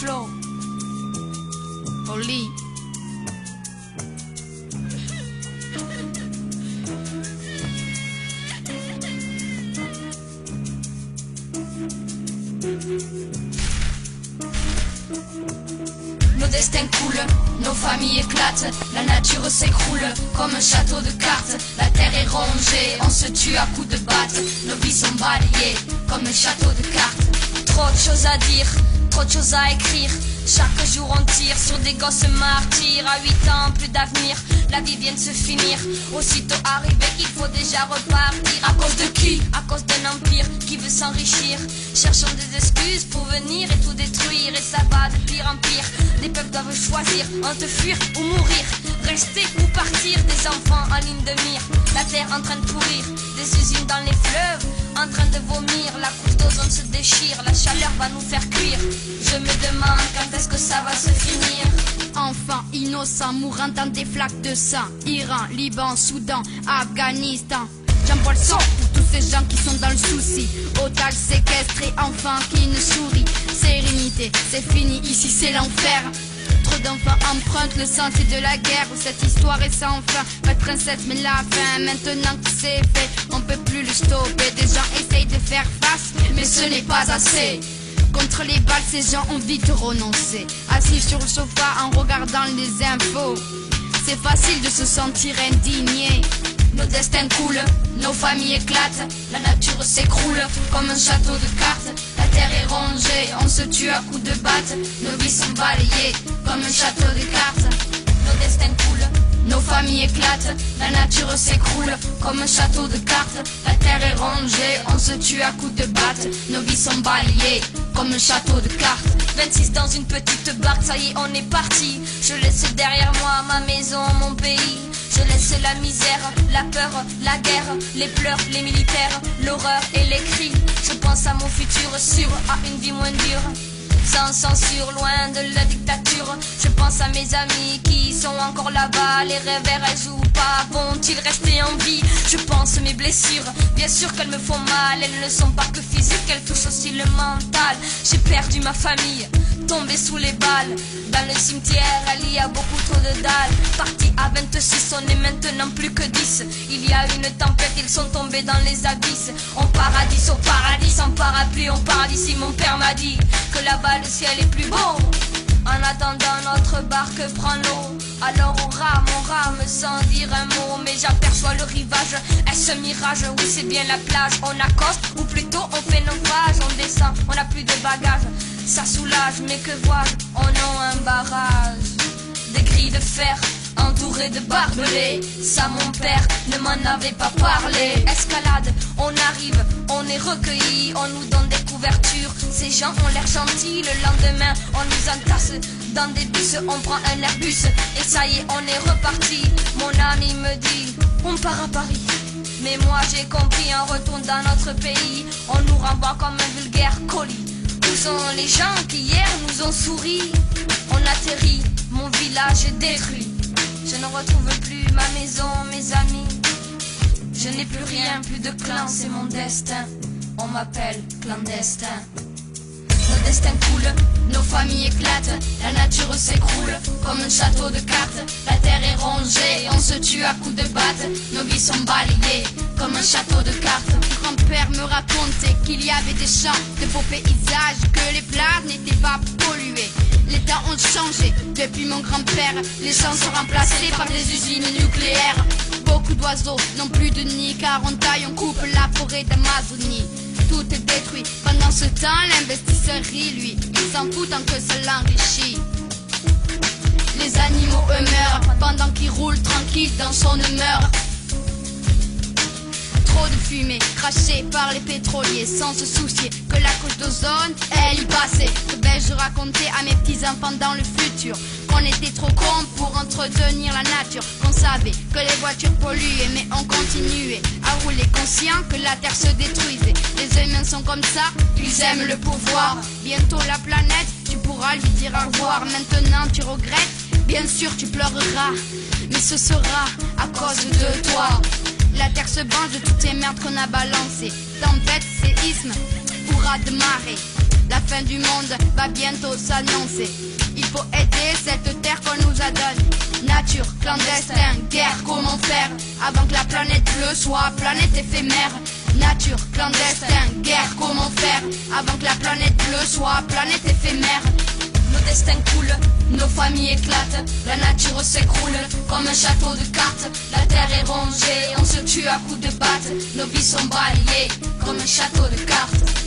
flow. Oli. Nos destins coulent, nos familles éclatent, la nature s'écroule comme un château de cartes. La terre est rongée, on se tue à coups de batte. Nos vies sont balayées comme un château de cartes. Trop de choses à dire, trop de choses à écrire. Chaque jour on tire sur des gosses martyrs. À 8 ans, plus d'avenir, la vie vient de se finir. Aussitôt arrivé, il faut déjà repartir. À cause de qui? À cause d'un empire qui veut s'enrichir. Cherchons des excuses pour venir et tout détruire. Et ça va de pire en pire. Les peuples doivent choisir entre fuir ou mourir, rester ou partir. Des enfants en ligne de mire, la terre en train de pourrir. Des usines dans les fleuves, en train de vomir. La couche d'ozone se déchire, la chaleur va nous faire cuire. Je me demande quand est-ce que ça va se finir. Enfants innocents mourant dans des flaques de sang. Iran, Liban, Soudan, Afghanistan. J'envoie le son pour tous ces gens qui sont dans le souci. Otages séquestrés, enfants qui ne sourient. Sérénité, c'est fini, ici c'est l'enfer. Trop d'enfants empruntent le sentier de la guerre. Cette histoire est sans fin, pas de princesse mais la fin. Maintenant que c'est fait, on peut plus le stopper. Des gens essayent de faire face, mais ce n'est pas assez. Contre les balles, ces gens ont vite renoncé. Assis sur le sofa en regardant les infos, c'est facile de se sentir indigné. Nos destins coulent, nos familles éclatent, la nature s'écroule comme un château de cartes. La terre est rongée, on se tue à coups de batte. Nos vies sont balayées comme un château de cartes. Nos destins coulent, nos familles éclatent, la nature s'écroule comme un château de cartes. La terre est rongée, on se tue à coups de batte. Nos vies sont balayées comme un château de cartes. 26 dans une petite barque, ça y est on est parti. Je laisse derrière moi ma maison, mon pays. Je laisse la misère, la peur, la guerre, les pleurs, les militaires, l'horreur et les cris. Je pense à mon futur sûr, à une vie moins dure, sans censure, loin de la dictature. Je pense à mes amis qui sont encore là-bas. Les rêves restent ou pas, vont-ils rester en vie? Je pense mes blessures, bien sûr qu'elles me font mal. Elles ne sont pas que physiques, elles touchent aussi le mental. J'ai perdu ma famille, tombé sous les balles. Dans le cimetière, il y a beaucoup trop de dalles. Parti à 26, on est maintenant plus que 10. Il y a une tempête, ils sont tombés dans les abysses. Au paradis, sans parapluie, on part d'ici. Mon père m'a dit que là-bas le ciel est plus beau. En attendant, notre barque prend l'eau. Alors on rame sans dire un mot. Mais j'aperçois le rivage, est-ce un mirage? Oui, c'est bien la plage. On accoste, ou plutôt on fait naufrage. On descend, on n'a plus de bagages. Ça soulage, mais que vois-je? Oh non, un barrage. Des grilles de fer entourées de barbelés. Ça mon père ne m'en avait pas parlé. Escalade, on arrive, on est recueillis. On nous donne des couvertures. Ces gens ont l'air gentils. Le lendemain, on nous entasse dans des bus. On prend un Airbus et ça y est, on est reparti. Mon ami me dit, on part à Paris. Mais moi j'ai compris, on retourne dans notre pays. On nous renvoie comme un vulgaire colis. Où sont les gens qui hier nous ont souri? On atterrit, mon village est détruit. Je ne retrouve plus ma maison, mes amis. Je n'ai plus rien, plus de clan, c'est mon destin. On m'appelle clandestin. Nos destins coulent, nos familles éclatent, la nature s'écroule comme un château de cartes. La terre est rongée, on se tue à coups de batte. Nos vies sont balayées comme un château de cartes. Mon grand-père me racontait qu'il y avait des champs, de beaux paysages, que les plages n'étaient pas polluées. Les temps ont changé depuis mon grand-père. Les champs sont remplacés par des usines nucléaires. Beaucoup d'oiseaux n'ont plus de nid car on taille, on coupe la forêt d'Amazonie. Tout est détruit. Pendant ce temps, l'investisseur rit, lui. Il s'en fout tant que ça l'enrichit. Les animaux eux meurent pendant qu'ils roulent tranquilles dans son humeur. Trop de fumée crachée par les pétroliers sans se soucier que la couche d'ozone, elle y passait. Que vais-je raconter à mes petits-enfants dans le futur? Qu'on était trop cons pour entretenir la nature. Qu'on savait que les voitures polluaient, mais on continuait à rouler conscient que la terre se détruisait. Les humains sont comme ça, ils aiment le pouvoir. Bientôt la planète, tu pourras lui dire au revoir. Maintenant tu regrettes, bien sûr tu pleureras, mais ce sera à cause de toi. La terre se venge de toutes ces merdes qu'on a balancées. Tempête, séisme, hurrah de marée. La fin du monde va bientôt s'annoncer. Il faut aider cette terre qu'on nous a donnée. Nature, clandestin, guerre, comment faire avant que la planète bleue soit planète éphémère. Nature, clandestin, guerre, comment faire avant que la planète bleue soit planète éphémère. Nos destins coulent, nos familles éclatent, la nature s'écroule comme un château de cartes. La terre est rongée, on se tue à coups de batte, nos vies sont balayées comme un château de cartes.